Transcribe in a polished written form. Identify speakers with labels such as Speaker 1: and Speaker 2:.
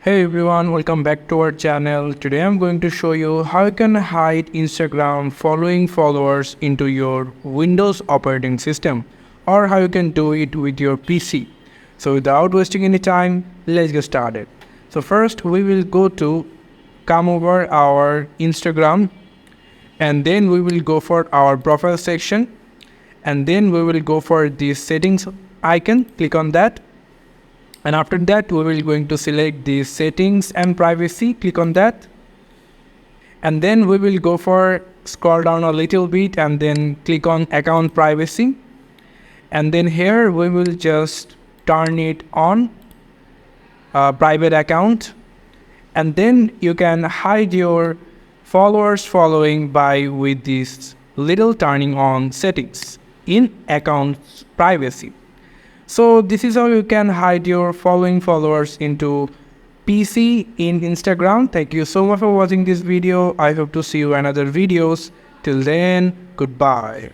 Speaker 1: Hey everyone, welcome back to our channel. Today I'm going to show you how you can hide Instagram following followers into your Windows operating system or how you can do it with your PC. So without wasting any time, let's get started. So first we will come over our Instagram, and then we will go for our profile section, and then we will go for the settings icon, click on that. And after that, we will going to select the settings and privacy, click on that. And then we will go for scroll down a little bit and then click on account privacy. And then here we will just turn it on, private account. And then you can hide your followers following with this little turning on settings in account privacy. So this is how you can hide your following followers into PC in Instagram. Thank you so much for watching this video. I hope to see you in other videos. Till then, goodbye.